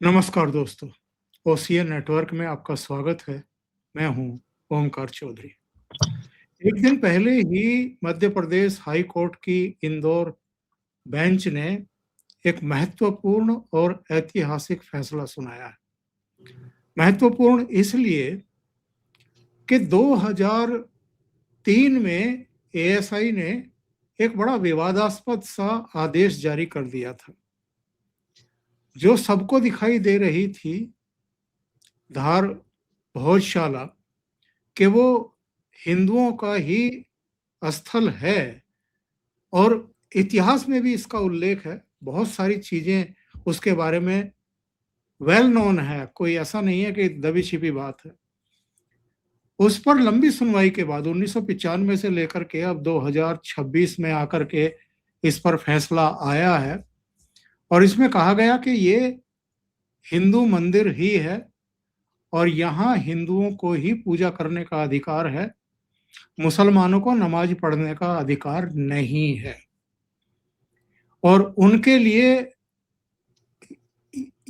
नमस्कार दोस्तों, OCA network में आपका स्वागत है। मैं हूं ओमकार चौधरी। एक दिन पहले ही मध्य प्रदेश हाई कोर्ट की इंदौर बेंच ने एक महत्वपूर्ण और ऐतिहासिक फैसला सुनाया है। महत्वपूर्ण इसलिए कि 2003 में एएसआई ने एक बड़ा विवादास्पद सा आदेश जारी कर दिया था, जो सबको दिखाई दे रही थी धार भोजशाला कि वो हिंदुओं का ही स्थल है। और इतिहास में भी इसका उल्लेख है, बहुत सारी चीजें उसके बारे में वेल नोन है, कोई ऐसा नहीं है कि दबी छिपी बात है। उस पर लंबी सुनवाई के बाद 1995 से लेकर के अब 2026 में आकर के इस पर फैसला आया है और इसमें कहा गया कि ये हिंदू मंदिर ही है और यहाँ हिंदुओं को ही पूजा करने का अधिकार है, मुसलमानों को नमाज पढ़ने का अधिकार नहीं है। और उनके लिए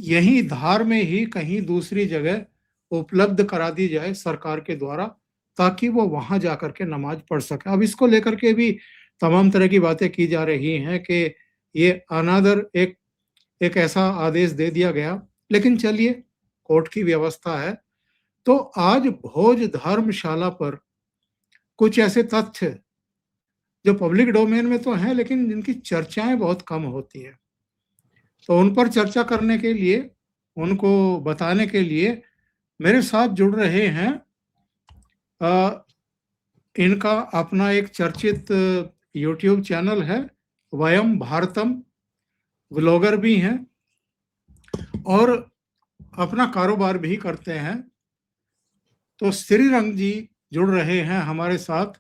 यही धार में ही कहीं दूसरी जगह उपलब्ध करा दी जाए सरकार के द्वारा, ताकि वो वहां जाकर के नमाज पढ़ सके। अब इसको लेकर के भी तमाम तरह की बातें की जा रही हैं कि ये अनादर एक ऐसा आदेश दे दिया गया, लेकिन चलिए, कोर्ट की व्यवस्था है। तो आज भोज धर्मशाला पर कुछ ऐसे तथ्य जो पब्लिक डोमेन में तो हैं, लेकिन जिनकी चर्चाएं बहुत कम होती हैं, तो उन पर चर्चा करने के लिए, उनको बताने के लिए मेरे साथ जुड़ रहे हैं इनका अपना एक चर्चित यूट्यूब चैनल है, वयम भारतम, व्लॉगर भी हैं और अपना कारोबार भी करते हैं। तो श्रीरंग जी जुड़ रहे हैं हमारे साथ।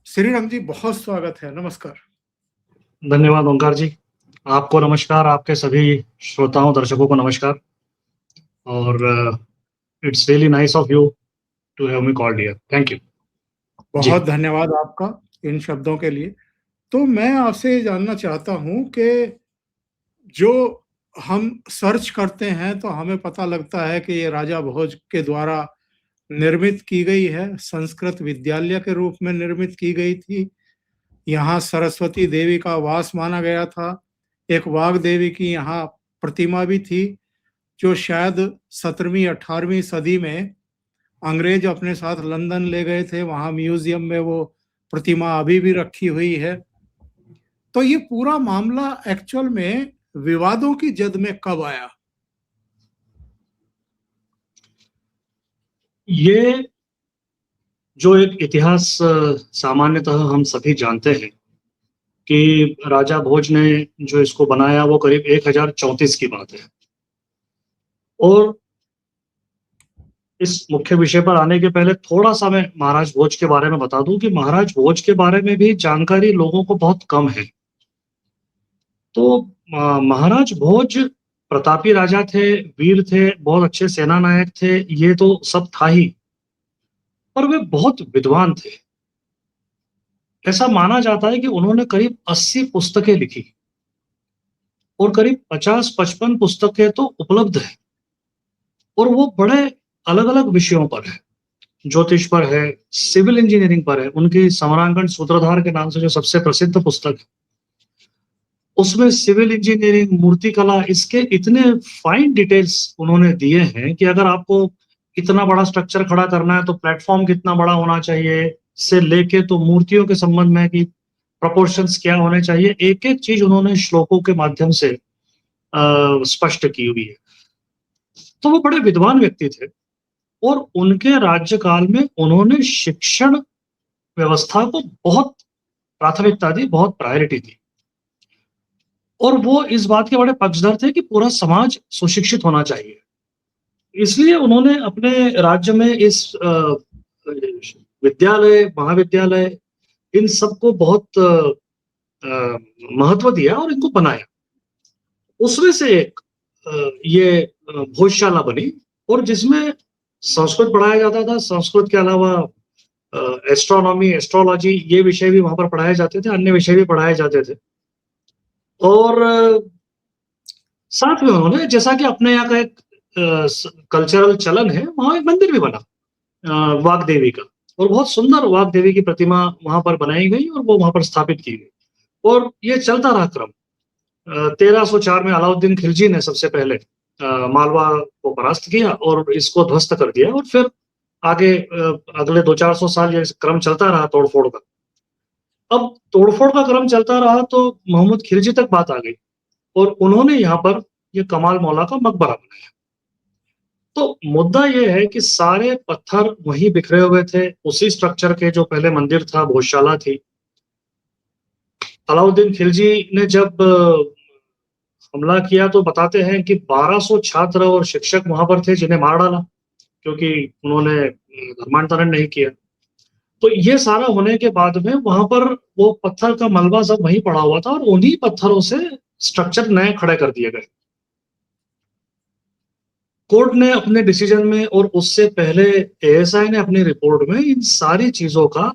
श्रीरंग जी, बहुत स्वागत है, नमस्कार। धन्यवाद ओंकार जी, आपको नमस्कार, आपके सभी श्रोताओं दर्शकों को नमस्कार। और it's really nice of you to have me called here. Thank you. बहुत धन्यवाद आपका इन शब्दों के लिए। तो मैं आपसे ये जानना चाहता हूं कि जो हम सर्च करते हैं तो हमें पता लगता है कि ये राजा भोज के द्वारा निर्मित की गई है, संस्कृत विद्यालय के रूप में निर्मित की गई थी। यहाँ सरस्वती देवी का वास माना गया था। एक वाग देवी की यहाँ प्रतिमा भी थी, जो शायद 17वीं 18वीं सदी में अंग्रेज अपने साथ लंदन ले गए थे। वहाँ म्यूजियम में वो प्रतिमा अभी भी रखी हुई है। तो ये पूरा मामला एक्चुअल में विवादों की जद में कब आया? ये जो एक इतिहास सामान्यतः हम सभी जानते हैं कि राजा भोज ने जो इसको बनाया वो करीब 1034 की बात है। और इस मुख्य विषय पर आने के पहले थोड़ा सा मैं महाराज भोज के बारे में बता दूं कि महाराज भोज के बारे में भी जानकारी लोगों को बहुत कम है। तो महाराज भोज प्रतापी राजा थे, वीर थे, बहुत अच्छे सेना नायक थे, ये तो सब था ही, पर वे बहुत विद्वान थे। ऐसा माना जाता है कि उन्होंने करीब 80 पुस्तकें लिखी और करीब 50-55 पुस्तकें तो उपलब्ध है, और वो बड़े अलग अलग विषयों पर है। ज्योतिष पर है, सिविल इंजीनियरिंग पर है। उनकी समरांगण सूत्रधार के नाम से जो सबसे प्रसिद्ध पुस्तक है, उसमें सिविल इंजीनियरिंग, मूर्तिकला, इसके इतने फाइन डिटेल्स उन्होंने दिए हैं कि अगर आपको इतना बड़ा स्ट्रक्चर खड़ा करना है तो प्लेटफॉर्म कितना बड़ा होना चाहिए से लेके तो मूर्तियों के संबंध में कि प्रोपोर्शंस क्या होने चाहिए, एक एक चीज उन्होंने श्लोकों के माध्यम से स्पष्ट की हुई है। तो वो बड़े विद्वान व्यक्ति थे और उनके राज्यकाल में उन्होंने शिक्षण व्यवस्था को बहुत प्राथमिकता दी, बहुत प्रायोरिटी दी, और वो इस बात के बड़े पक्षधर थे कि पूरा समाज सुशिक्षित होना चाहिए। इसलिए उन्होंने अपने राज्य में इस विद्यालय, महाविद्यालय, इन सबको बहुत महत्व दिया और इनको बनाया। उसमें से एक ये भोजशाला बनी, और जिसमें संस्कृत पढ़ाया जाता था। संस्कृत के अलावा एस्ट्रोनॉमी, एस्ट्रोलॉजी, ये विषय भी वहां पर पढ़ाए जाते थे, अन्य विषय भी पढ़ाए जाते थे। और साथ में उन्होंने, जैसा कि अपने यहाँ का एक कल्चरल चलन है, वहाँ एक मंदिर भी बना वाग देवी का, और बहुत सुंदर वाग देवी की प्रतिमा वहां पर बनाई गई और वो वहां पर स्थापित की गई। और ये चलता रहा क्रम। 1304 में अलाउद्दीन खिलजी ने सबसे पहले मालवा को परास्त किया और इसको ध्वस्त कर दिया, और फिर आगे अगले 200-400 साल ये क्रम चलता रहा तोड़फोड़ का। अब तोड़फोड़ का क्रम चलता रहा तो मोहम्मद खिलजी तक बात आ गई, और उन्होंने यहाँ पर ये कमाल मौला का मकबरा बनाया। तो मुद्दा ये है कि सारे पत्थर वहीं बिखरे हुए थे, उसी स्ट्रक्चर के जो पहले मंदिर था, भोजशाला थी। अलाउद्दीन खिलजी ने जब हमला किया तो बताते हैं कि 1200 छात्र और शिक्षक वहां पर थे जिन्हें मार डाला, क्योंकि उन्होंने धर्मांतरण नहीं किया। तो ये सारा होने के बाद में वहां पर वो पत्थर का मलबा सब वहीं पड़ा हुआ था, और उन्हीं पत्थरों से स्ट्रक्चर नए खड़े कर दिए गए। कोर्ट ने अपने डिसीजन में और उससे पहले एएसआई ने अपनी रिपोर्ट में इन सारी चीजों का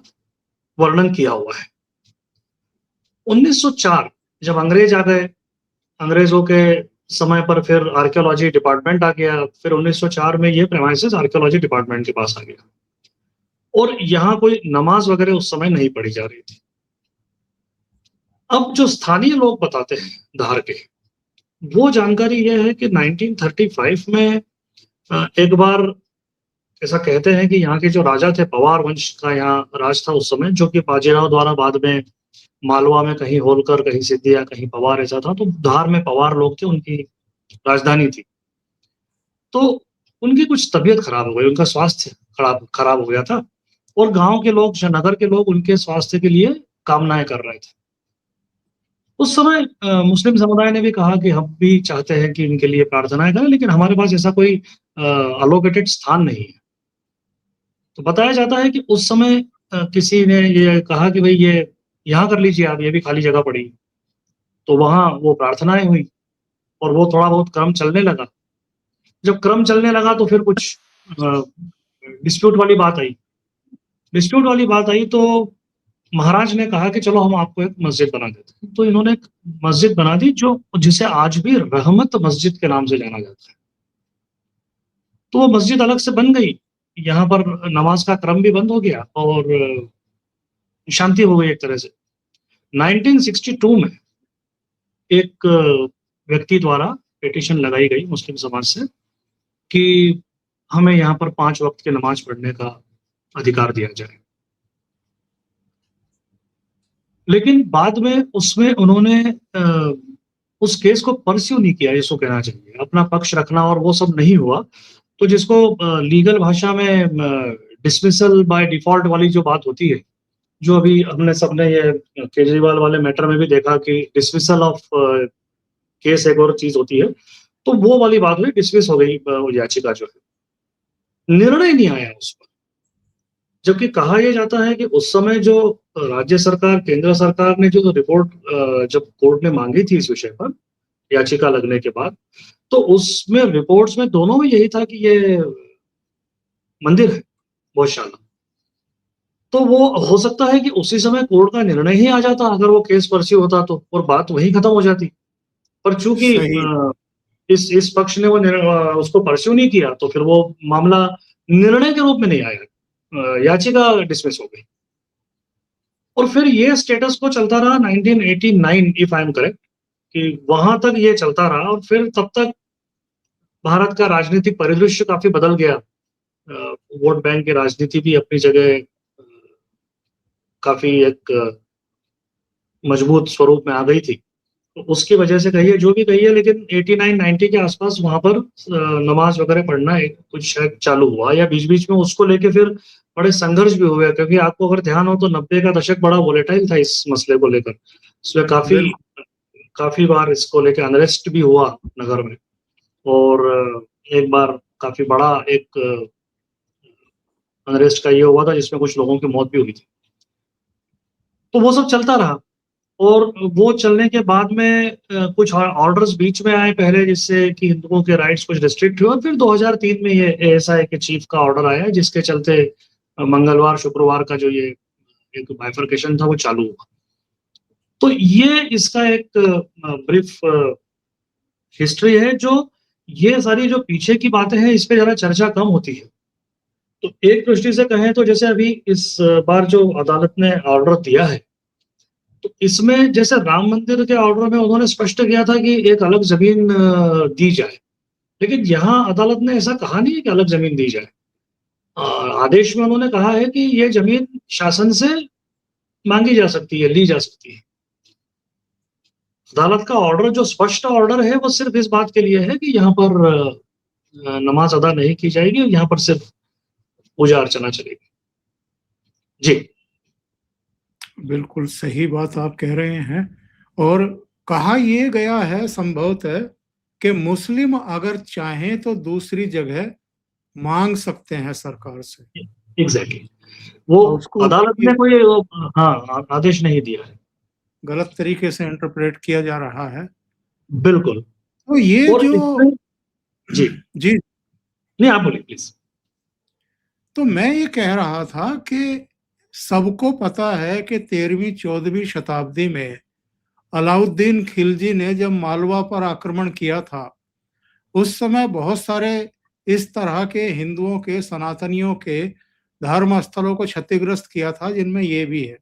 वर्णन किया हुआ है। 1904 जब अंग्रेज आ गए, अंग्रेजों के समय पर फिर आर्कियोलॉजी डिपार्टमेंट आ गया, फिर 1904 में ये प्रेमाइसेस आर्कियोलॉजी डिपार्टमेंट के पास आ गया, और यहाँ कोई नमाज वगैरह उस समय नहीं पढ़ी जा रही थी। अब जो स्थानीय लोग बताते हैं धार के, वो जानकारी यह है कि 1935 में एक बार ऐसा कहते हैं कि यहाँ के जो राजा थे, पवार वंश का यहाँ राज था उस समय, जो कि बाजीराव द्वारा बाद में मालवा में कहीं होलकर, कहीं सिद्धिया, कहीं पवार ऐसा था। तो धार में पवार लोग थे, उनकी राजधानी थी। तो उनकी कुछ तबीयत खराब हो गई, उनका स्वास्थ्य खराब हो गया था, और गांव के लोग, नगर के लोग उनके स्वास्थ्य के लिए कामनाएं कर रहे थे। उस समय मुस्लिम समुदाय ने भी कहा कि हम भी चाहते हैं कि इनके लिए प्रार्थनाएं करें, लेकिन हमारे पास ऐसा कोई अलोकेटेड स्थान नहीं है। तो बताया जाता है कि उस समय किसी ने ये कहा कि भाई ये यहाँ कर लीजिए आप, ये भी खाली जगह पड़ी। तो वहां वो प्रार्थनाएं हुई और वो थोड़ा बहुत क्रम चलने लगा। जब क्रम चलने लगा तो फिर कुछ डिस्प्यूट वाली बात आई। डिस्प्यूट वाली बात आई तो महाराज ने कहा कि चलो हम आपको एक मस्जिद बना देते हैं। तो इन्होंने एक मस्जिद बना दी, जो जिसे आज भी रहमत मस्जिद के नाम से जाना जाता है। तो वो मस्जिद अलग से बन गई, यहाँ पर नमाज का क्रम भी बंद हो गया और शांति हो गई एक तरह से। 1962 में एक व्यक्ति द्वारा पिटीशन लगाई गई मुस्लिम समाज से कि हमें यहाँ पर 5 वक्त की नमाज पढ़ने का अधिकार दिया जाए। लेकिन बाद में उसमें उन्होंने उस केस को परस्यू नहीं किया, इसको कहना चाहिए, अपना पक्ष रखना और वो सब नहीं हुआ। तो जिसको लीगल भाषा में डिसमिसल बाय डिफॉल्ट वाली जो बात होती है, जो अभी हमने सबने ये केजरीवाल वाले मैटर में भी देखा कि डिसमिसल ऑफ केस एक और चीज होती है, तो वो वाली बात हुई, डिसमिस हो गई याचिका जो है। निर्णय नहीं आया उस पर, जबकि कहा यह जाता है कि उस समय जो राज्य सरकार, केंद्र सरकार ने जो रिपोर्ट जब कोर्ट ने मांगी थी इस विषय पर याचिका लगने के बाद, तो उसमें रिपोर्ट्स में दोनों में यही था कि ये मंदिर है, भोजशाला। तो वो हो सकता है कि उसी समय कोर्ट का निर्णय ही आ जाता अगर वो केस परस्यू होता तो, और बात वहीं खत्म हो जाती। पर चूंकि इस पक्ष ने वो उसको परस्यू नहीं किया, तो फिर वो मामला निर्णय के रूप में नहीं आया, याचिका डिसमिस हो गई। और फिर ये स्टेटस को चलता रहा 1989 इफ आई एम करेक्ट, कि वहां तक ये चलता रहा। और फिर तब तक भारत का राजनीतिक परिदृश्य काफी बदल गया। वोट बैंक की राजनीति भी अपनी जगह काफी एक मजबूत स्वरूप में आ गई थी। तो उसकी वजह से कहिए जो भी कहिए, लेकिन 89-90 के आसपास वहां पर नमाज वगैरह पढ़ना कुछ शायद चालू हुआ, या बीच बीच में उसको लेके फिर बड़े संघर्ष भी हुए, क्योंकि आपको अगर ध्यान हो तो 90 का दशक बड़ा वोलेटाइल था इस मसले को लेकर। इसमें काफी बार इसको लेकर अनरेस्ट भी हुआ नगर में, और एक बार काफी बड़ा एक अनरेस्ट का ये हुआ था जिसमें कुछ लोगों की मौत भी हुई थी। तो वो सब चलता रहा, और वो चलने के बाद में कुछ ऑर्डर्स बीच में आए पहले, जिससे कि हिंदुओं के राइट्स कुछ रिस्ट्रिक्ट हुए, और फिर 2003 में ये एएसआई के चीफ का ऑर्डर आया, जिसके चलते मंगलवार शुक्रवार का जो ये एक बाइफर्केशन था वो चालू हुआ। तो ये इसका एक ब्रीफ हिस्ट्री है, जो ये सारी जो पीछे की बातें हैं, इस पे ज़रा चर्चा कम होती है। तो एक दृष्टि से कहें तो जैसे अभी इस बार जो अदालत ने ऑर्डर दिया है, तो इसमें जैसे राम मंदिर के ऑर्डर में उन्होंने स्पष्ट किया था कि एक अलग ज़मीन दी जाए। लेकिन यहाँ अदालत ने ऐसा कहा नहीं है कि अलग ज़मीन दी जाए। अ, आदेश में उन्होंने कहा है कि ये ज़मीन शासन से माँगी जा सकती है, ली जा सकती है। अदालत का ऑर्डर जो स्पष्ट ऑर्डर है, वो सिर्फ़ इस बात के लिए है कि यहाँ पर नमाज़ अदा नहीं की जाएगी, यहाँ पर सिर्फ़ पूजा अर्चना चलेगी। जी। बिल्कुल सही बात आप कह रहे हैं। और कहा ये गया है संभवतः कि मुस्लिम अगर चाहें तो दूसरी जगह मांग सकते हैं सरकार से, एग्ज़ैक्टली। वो और उसको अदालत ने कोई हाँ, आदेश नहीं दिया है। गलत तरीके से इंटरप्रेट किया जा रहा है। बिल्कुल। तो ये और जो इसमें जी, जी, नहीं आप बोलिए प्लीज़। तो मैं ये कह रहा था कि सबको पता है कि 13वीं-14वीं शताब्दी में अलाउद्दीन खिलजी ने जब मालवा पर आक्रमण किया था, उस समय बहुत सारे इस तरह के हिंदुओं के, सनातनियों के धर्म स्थलों को क्षतिग्रस्त किया था, जिनमें ये भी है।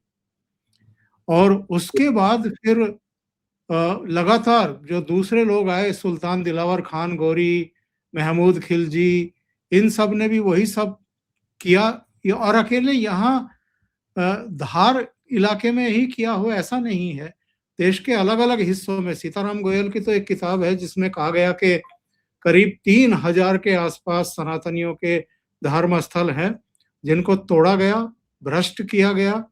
और उसके बाद फिर लगातार जो दूसरे लोग आए, सुल्तान दिलावर खान गौरी, महमूद खिलजी, इन सब ने भी वही सब किया। और अकेले यहाँ धार इलाके में ही किया हो ऐसा नहीं है। देश के अलग-अलग हिस्सों में सीताराम गोयल की तो एक किताब है जिसमें कहा गया कि करीब 3000 के आसपास सनातनियों के धर्म स्थल हैं, जिनको तोड़ा गया, भ्रष्ट किया गया,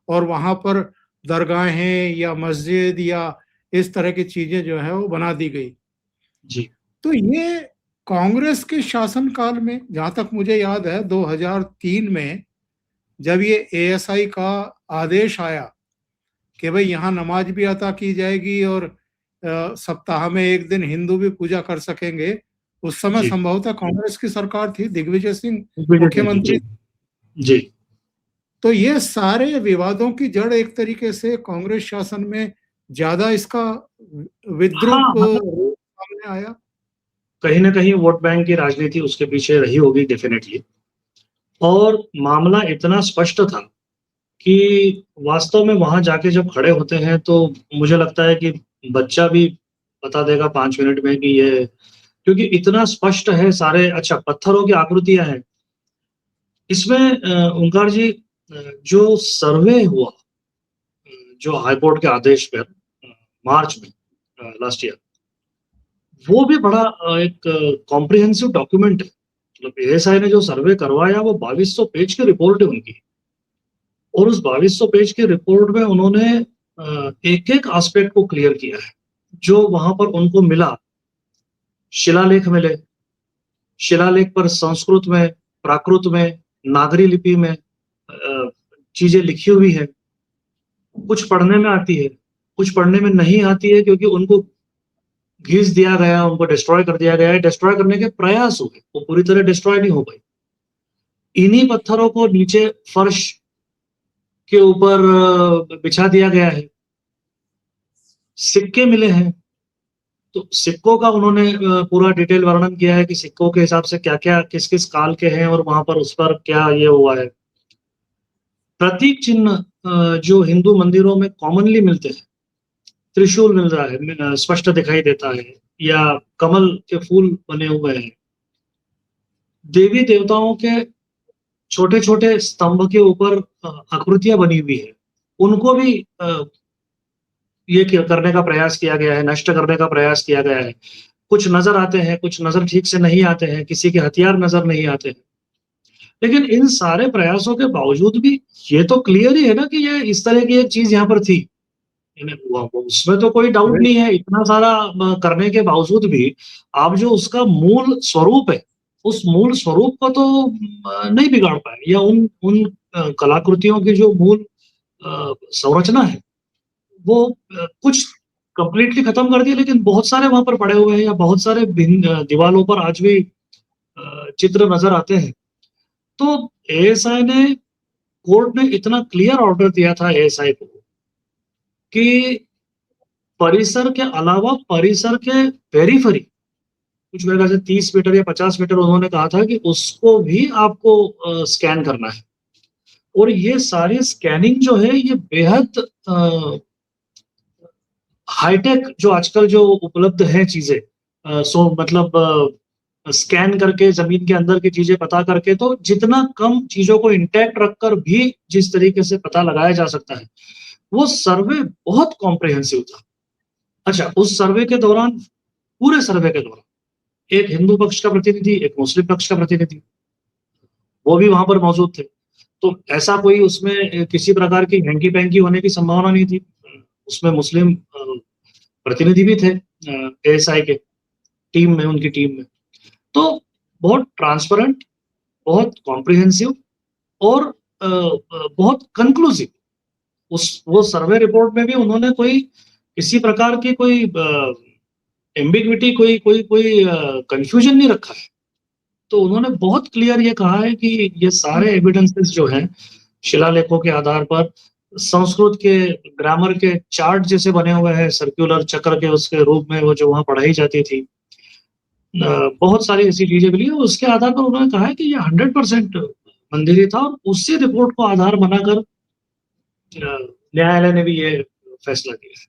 और वहाँ पर दरगाहें या मस्जिद या इस तरह की चीज़ें जो है वो बना दी गई। जी। तो ये कांग्रेस के शासनकाल में, जहाँ तक मुझे याद है 2003 में जब ये एएसआई का आदेश आया कि भाई यहाँ नमाज भी अता की जाएगी और सप्ताह में एक दिन हिंदू भी पूजा कर सकेंगे। उस समय जी। संभवतः कांग्रेस की सरकार थी, दिग्विजय सिंह दिग्विजय सिंह जी, मुख्यमंत्री। जी। जी। तो ये सारे विवादों की जड़ एक तरीके से कांग्रेस शासन में ज्यादा इसका हाँ, विद्रूप मतलब रूप सामने आया। कहीं न कहीं वोट बैंक की राजनीति उसके पीछे रही होगी डेफ़िनेटली। और मामला इतना स्पष्ट था कि वास्तव में वहाँ जाके जब खड़े होते हैं तो मुझे लगता है कि बच्चा भी बता देगा 5 मिनट में कि ये, क्योंकि इतना स्पष्ट है सारे। अच्छा, पत्थरों की आकृतियाँ हैं। इसमें ओंकार जी, जो सर्वे हुआ, जो हाई कोर्ट के आदेश पर मार्च में लास्ट ईयर, वो भी बड़ा एक कॉम्प्रिहेंसिव डॉक्यूमेंट है। मतलब एएसआई ने जो सर्वे करवाया वो 2200 पेज की रिपोर्ट है उनकी। और उस 2200 पेज की रिपोर्ट में उन्होंने एक-एक एस्पेक्ट को क्लियर किया है, जो वहाँ पर उनको मिला। शिलालेख मिले, शिलालेख पर संस्कृत में, प्राकृत में, नागरी लिपि में चीज़ें लिखी हुई है। कुछ पढ़ने में आती है, कुछ पढ़ने में नहीं आती है क्योंकि उनको घीस दिया गया, उनको डिस्ट्रॉय कर दिया गया है। डिस्ट्रॉय करने के प्रयास हुए, वो पूरी तरह डिस्ट्रॉय नहीं हो पाई। इन्हीं पत्थरों को नीचे फर्श के ऊपर बिछा दिया गया है। सिक्के मिले हैं, तो सिक्कों का उन्होंने पूरा डिटेल वर्णन किया है कि सिक्कों के हिसाब से क्या-क्या, किस-किस काल के हैं और वहाँ पर उस पर क्या ये हुआ है। प्रतीक चिन्ह जो हिंदू मंदिरों में कॉमनली मिलते हैं, त्रिशूल मिल रहा है, स्पष्ट दिखाई देता है, या कमल के फूल बने हुए हैं। देवी-देवताओं के छोटे-छोटे स्तंभ के ऊपर आकृतियाँ बनी हुई है। उनको भी ये करने का प्रयास किया गया है, नष्ट करने का प्रयास किया गया है। कुछ नज़र आते हैं, कुछ नज़र ठीक से नहीं आते हैं, किसी के हथियार नज़र नहीं आते हैं। लेकिन इन सारे प्रयासों के बावजूद भी ये तो क्लियर ही है ना कि ये इस तरह की एक चीज़ यहाँ पर थी। इन्हें उसमें तो कोई डाउट नहीं है। इतना सारा करने के बावजूद भी आप जो उसका मूल स्वरूप है, उस मूल स्वरूप को तो नहीं बिगाड़ पाए, या उन उन कलाकृतियों की जो मूल संरचना है, वो कुछ कंप्लीटली खत्म कर दिए, लेकिन बहुत सारे वहाँ पर पड़े हुए हैं, या बहुत सारे भिन्न दीवालों पर आज भी चित्र नज़र आते हैं। तो एएसआई ने, कोर्ट ने इतना क्लियर ऑर्डर दिया था एएसआई को कि परिसर के अलावा परिसर के पेरिफेरी कुछ मेरे ख्याल से 30 मीटर या 50 मीटर उन्होंने कहा था कि उसको भी आपको स्कैन करना है। और ये सारी स्कैनिंग जो है ये बेहद हाईटेक जो आजकल जो उपलब्ध है चीज़ें, सो मतलब स्कैन करके ज़मीन के अंदर की चीज़ें पता करके, तो जितना कम चीज़ों को इंटैक्ट रखकर भी जिस तरीके से पता लगाया जा सकता है, वो सर्वे बहुत कॉम्प्रिहेंसिव था। अच्छा, उस सर्वे के दौरान, पूरे सर्वे के दौरान एक हिंदू पक्ष का प्रतिनिधि, एक मुस्लिम पक्ष का प्रतिनिधि, वो भी वहाँ पर मौजूद थे। तो ऐसा कोई उसमें किसी प्रकार की हैंकी-पैंकी होने की संभावना नहीं थी। उसमें मुस्लिम प्रतिनिधि भी थे एएसआई के टीम में, उनकी टीम में। तो बहुत ट्रांसपेरेंट, बहुत कॉम्प्रिहेंसिव और बहुत कंक्लूसिव। वो सर्वे रिपोर्ट में भी उन्होंने कोई किसी प्रकार की कोई एम्बिग्विटी, कोई कंफ्यूजन नहीं रखा है। तो उन्होंने बहुत क्लियर ये कहा है कि ये सारे एविडेंसेस जो हैं शिलालेखों के आधार पर, संस्कृत के ग्रामर के चार्ट जैसे बने हुए हैं सर्कुलर चक्र के उसके रूप में, वो जो वहाँ पढ़ाई जाती थी, बहुत सारी ऐसी चीजें मिली और उसके आधार पर उन्होंने कहा है कि ये 100% मंदिर था और उसी रिपोर्ट को आधार बनाकर न्यायालय ने भी ये फैसला किया।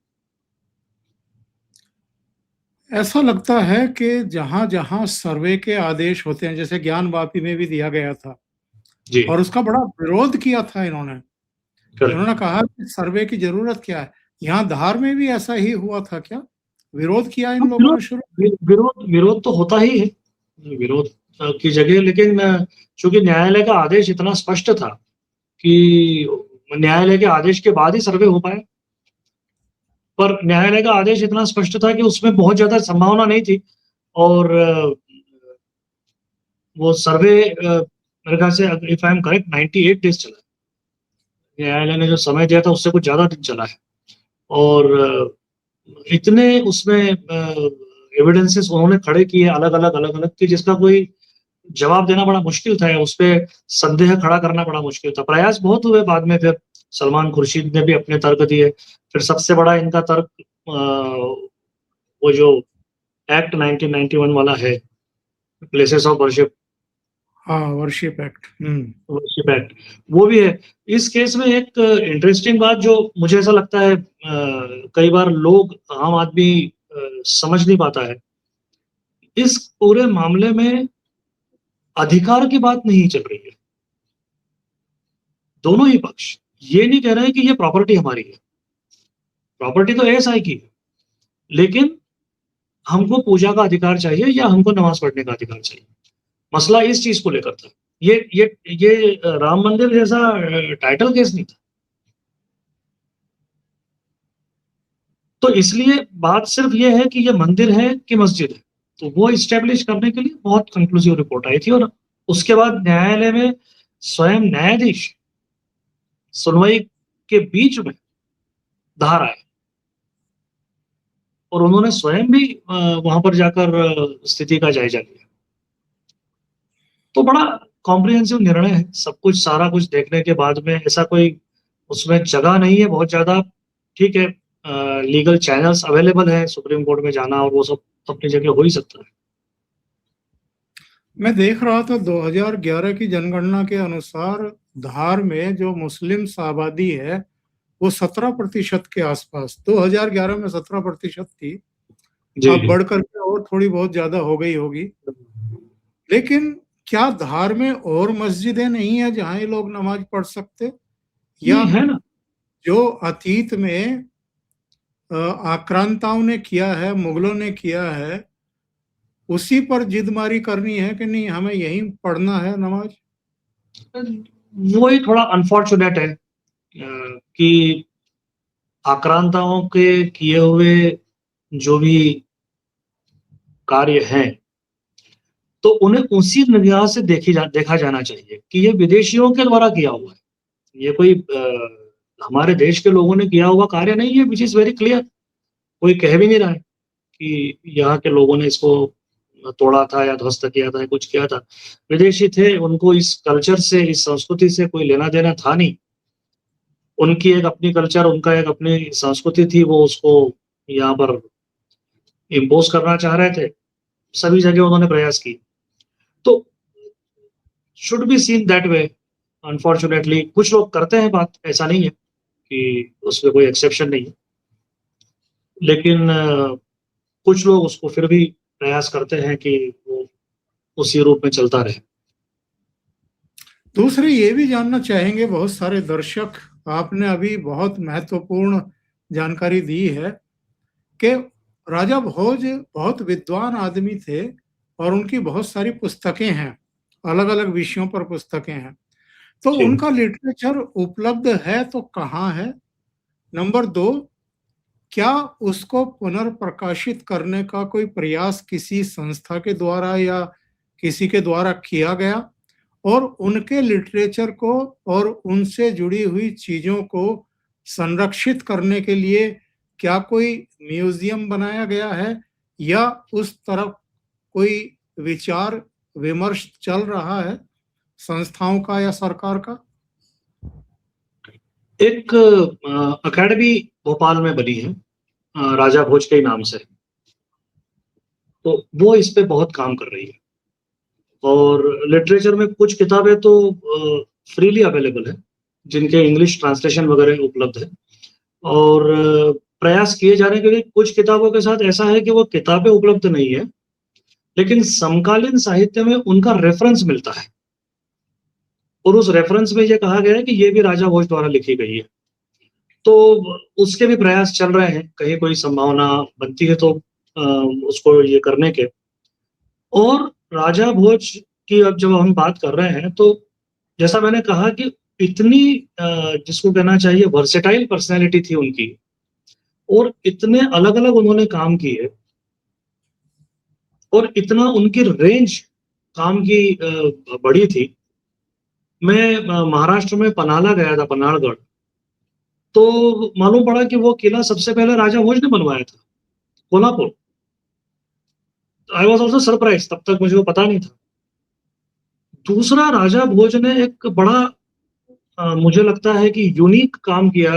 ऐसा लगता है कि जहां-जहां सर्वे के आदेश होते हैं, जैसे ज्ञान-वापी में भी दिया गया था जी, और उसका बड़ा विरोध किया था इन्होंने। करेक्ट। इन्होंने कहा कि सर्वे की ज़रूरत क्या है? यहाँ धार में भी ऐसा ही हुआ था क्या? विरोध किया इन हाँ, लोगों ने शुरू? विरोध तो होता ही है, विरोध की जगह, लेकिन चूँकि न्यायालय का आदेश इतना स्पष्ट था कि न्यायालय के आदेश के बाद ही सर्वे हो पाया। पर न्यायालय का आदेश इतना स्पष्ट था कि उसमें बहुत ज़्यादा संभावना नहीं थी और वो सर्वे मेरे ख्याल से if I am correct 98 days चला है। न्यायालय ने जो समय दिया था उससे कुछ ज़्यादा दिन चला है और इतने उसमें एविडेंसेस उन्होंने खड़े किए अलग-अलग कि जिसका कोई जवाब देना बड़ा मुश्किल था, उसपे संदेह खड़ा करना बड़ा मुश्किल था। प्रयास बहुत हुए बाद में, फिर सलमान खुर्शीद ने भी अपने तर्क दिए। फिर सबसे बड़ा इनका तर्क वो जो एक्ट 1991 वाला है, प्लेसेस ऑफ वर्शिप हाँ, वर्शिप एक्ट। वर्शिप एक्ट, वो भी है। इस केस में एक इंटरेस्टिंग बात जो मुझे ऐसा लगता है कई बार लोग, आम आदमी समझ नहीं पाता है। इस पूरे मामले में अधिकार की बात नहीं चल रही है। दोनों ही पक्ष ये नहीं कह रहे हैं कि ये प्रॉपर्टी हमारी है। प्रॉपर्टी तो एएसआई की है, लेकिन हमको पूजा का अधिकार चाहिए या हमको नमाज़ पढ़ने का अधिकार चाहिए। मसला इस चीज़ को लेकर था। ये राम मंदिर जैसा टाइटल केस नहीं था। तो इसलिए बात सिर्फ ये है कि ये मंदिर है कि मस्जिद है। तो वो एस्टैब्लिश करने के लिए बहुत कंक्लूसिव रिपोर्ट आई थी और उसके बाद न्यायालय में स्वयं न्यायाधीश सुनवाई के बीच में धार आए और उन्होंने स्वयं भी वहाँ पर जाकर स्थिति का जायज़ा लिया। तो बड़ा कॉम्प्रिहेंसिव निर्णय है, सब कुछ सारा कुछ देखने के बाद में ऐसा कोई उसमें जगह नहीं है बहुत ज़्यादा। ठीक है, लीगल चैनल्स अवेलेबल हैं, सुप्रीम कोर्ट में जाना और वो सब अपनी जगह हो ही सकता है। मैं देख रहा था 2011 की जनगणना के अनुसार धार में जो मुस्लिम आबादी है वो 17% के आसपास, 2011 में 17% थी। जी, अब जी। बढ़ करके और थोड़ी बहुत ज्यादा हो गई होगी। लेकिन क्या धार में और मस्जिदें नहीं है जहां ये लोग नमाज पढ़ सकते? या नहीं, है ना। जो अतीत में आक्रांताओं ने किया है, मुगलों ने किया है, उसी पर जिदमारी करनी है कि नहीं हमें यहीं पढ़ना है नमाज? वही थोड़ा अनफॉर्चुनेट है कि आक्रांताओं के किए हुए जो भी कार्य हैं, तो उन्हें उसी निगाह से देखा जाना चाहिए कि ये विदेशियों के द्वारा किया हुआ है। ये कोई हमारे देश के लोगों ने किया हुआ कार्य नहीं है, व्हिच इज़ वेरी क्लियर। कोई कह भी नहीं रहा है कि यहाँ के लोगों ने इसको तोड़ा था या ध्वस्त किया था या कुछ किया था। विदेशी थे, उनको इस कल्चर से, इस संस्कृति से कोई लेना-देना था नहीं। उनकी एक अपनी कल्चर, उनका एक अपनी संस्कृति थी, वो उसको यहाँ पर इम्पोज करना चाह रहे थे, सभी जगह उन्होंने प्रयास की। तो should be seen that way. Unfortunately कुछ लोग करते हैं बात, ऐसा नहीं है कि उसमें कोई एक्सेप्शन नहीं है, लेकिन कुछ लोग उसको फिर भी प्रयास करते हैं कि वो उसी रूप में चलता रहे। दूसरे ये भी जानना चाहेंगे बहुत सारे दर्शक, आपने अभी बहुत महत्वपूर्ण जानकारी दी है कि राजा भोज बहुत विद्वान आदमी थे और उनकी बहुत सारी पुस्तकें हैं, अलग अलग विषयों पर पुस्तकें हैं। तो जी। उनका लिटरेचर उपलब्ध है तो कहाँ है? नंबर 2, क्या उसको पुनर्प्रकाशित करने का कोई प्रयास किसी संस्था के द्वारा या किसी के द्वारा किया गया? और उनके लिटरेचर को और उनसे जुड़ी हुई चीज़ों को संरक्षित करने के लिए क्या कोई म्यूज़ियम बनाया गया है या उस तरफ कोई विचार विमर्श चल रहा है संस्थाओं का या सरकार का? एक अकेडमी भोपाल में बनी है राजा भोज के नाम से, तो वो इस पे बहुत काम कर रही है। और लिटरेचर में कुछ किताबें तो फ्रीली अवेलेबल है, जिनके इंग्लिश ट्रांसलेशन वगैरह उपलब्ध है। और प्रयास किए जाने के लिए कुछ किताबों के साथ ऐसा है कि वो किताबें उपलब्ध नहीं है, लेकिन समकालीन साहित्य में उनका रेफरेंस मिलता है, और उस रेफरेंस में ये कहा गया है कि ये भी राजा भोज द्वारा लिखी गई है। तो उसके भी प्रयास चल रहे हैं, कहीं कोई संभावना बनती है तो उसको ये करने के। और राजा भोज की अब जब हम बात कर रहे हैं, तो जैसा मैंने कहा कि इतनी जिसको कहना चाहिए वर्सेटाइल पर्सनैलिटी थी उनकी, और इतने अलग-अलग उन्होंने काम किए, और इतना उनकी रेंज काम की बड़ी थी। मैं महाराष्ट्र में पन्हाला गया था, पन्हाड़गढ़, तो मालूम पड़ा कि वो किला सबसे पहले राजा भोज ने बनवाया था, Kolhapur. I was also surprised, तब तक मुझे वो पता नहीं था। दूसरा, राजा भोज ने एक बड़ा मुझे लगता है कि यूनिक काम किया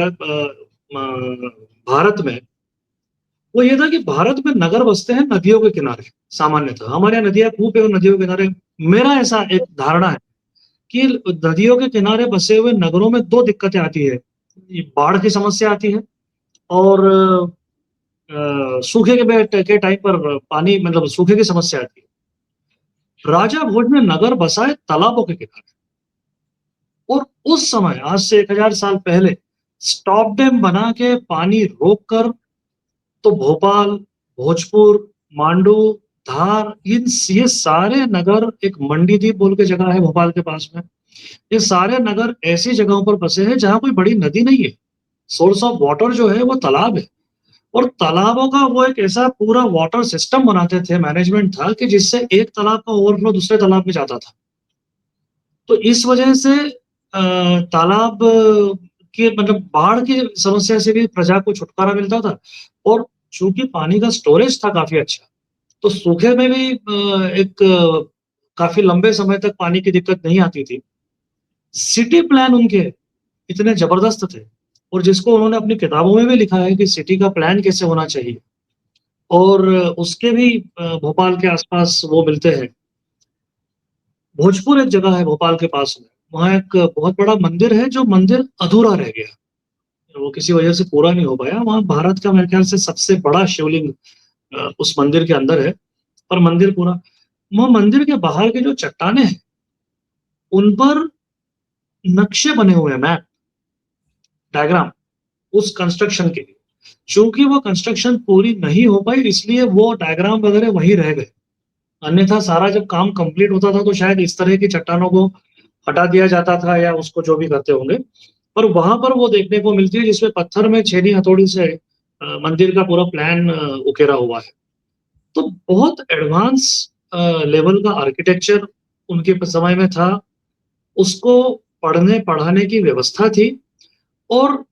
भारत में। वो ये था कि भारत में नगर बसते हैं नदियों के किनारे, सामान्यतः हमारे यहाँ नदियाँ खूब है और नदियों के किनारे। मेरा ऐसा एक धारणा है कि नदियों के किनारे बसे हुए नगरों में 2 दिक्कतें आती है। ये बाढ़ की समस्या आती है, और सूखे के टाइम पर पानी, मतलब सूखे की समस्या आती है। राजा भोज ने नगर बसाए तालाबों के किनारे, और उस समय आज से 1000 साल पहले स्टॉप डैम बना के पानी रोककर, तो भोपाल, भोजपुर, मांडू, धार, ये सारे नगर, एक मंडीदीप बोल के जगह है भोपाल के पास में, ये सारे नगर ऐसी जगहों पर बसे हैं जहाँ कोई बड़ी नदी नहीं है। सोर्स ऑफ वाटर जो है वो तालाब है, और तालाबों का वो एक ऐसा पूरा वाटर सिस्टम बनाते थे, मैनेजमेंट था, कि जिससे एक तालाब का ओवरफ्लो दूसरे तालाब में जाता था। तो इस वजह से तालाब के, मतलब बाढ़ की समस्या से भी प्रजा को छुटकारा मिलता था, और चूंकि पानी का स्टोरेज था काफी अच्छा, तो सूखे में भी एक काफी लंबे समय तक पानी की दिक्कत नहीं आती थी। सिटी प्लान उनके इतने जबरदस्त थे, और जिसको उन्होंने अपनी किताबों में भी लिखा है कि सिटी का प्लान कैसे होना चाहिए, और उसके भी भोपाल के आसपास वो मिलते हैं। भोजपुर एक जगह है भोपाल के पास में, वहाँ एक बहुत बड़ा मंदिर है, जो मंदिर अधूरा रह गया, वो किसी वजह से पूरा नहीं हो पाया। वहाँ भारत का मेरे ख्याल से सबसे बड़ा शिवलिंग उस मंदिर के अंदर है, पर मंदिर पूरा, वहाँ मंदिर के बाहर के जो चट्टानें हैं, उन पर नक्शे बने हुए हैं, मैप, डायग्राम, उस कंस्ट्रक्शन के लिए। चूंकि वो कंस्ट्रक्शन पूरी नहीं हो पाई, इसलिए वो डायग्राम वगैरह वहीं रह गए। अन्यथा सारा जब काम कंप्लीट होता था, तो शायद इस तरह की चट्टानों को हटा दिया जाता था, या उसको जो भी करते होंगे। पर वहां पर वो देखने को मिलती है, जिसमें पत्थर में छेनी हथौड़ी से मंदिर का पूरा प्लान उकेरा हुआ है। तो बहुत एडवांस लेवल का आर्किटेक्चर उनके समय में था, उसको पढ़ने पढ़ाने की व्यवस्था थी, और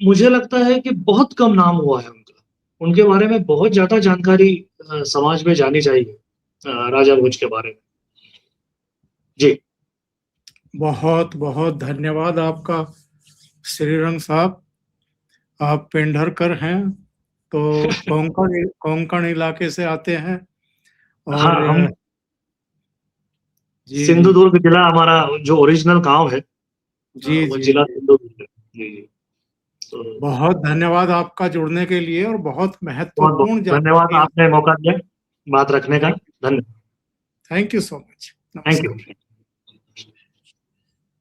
मुझे लगता है कि बहुत कम नाम हुआ है उनका। उनके बारे में बहुत ज़्यादा जानकारी समाज में जानी चाहिए, राजा भोज के बारे में। जी। बहुत बहुत धन्यवाद आपका श्रीरंग साहब। आप पेंढरकर हैं, तो कोंकण इलाके से आते हैं और हाँ, हम जी जी सिंधुदुर्ग जिला हमारा जो ओरिजिनल गांव है, जी वो जी जिला जी। सिंधुदुर्ग है। जी जी। तो बहुत धन्यवाद आपका जुड़ने के लिए और बहुत बहुत बहुत महत्वपूर्ण धन्यवाद, जानकारी। आपने मौका दिया बात रखने का। धन्यवाद। Thank you so much. Thank you. नमस्कार।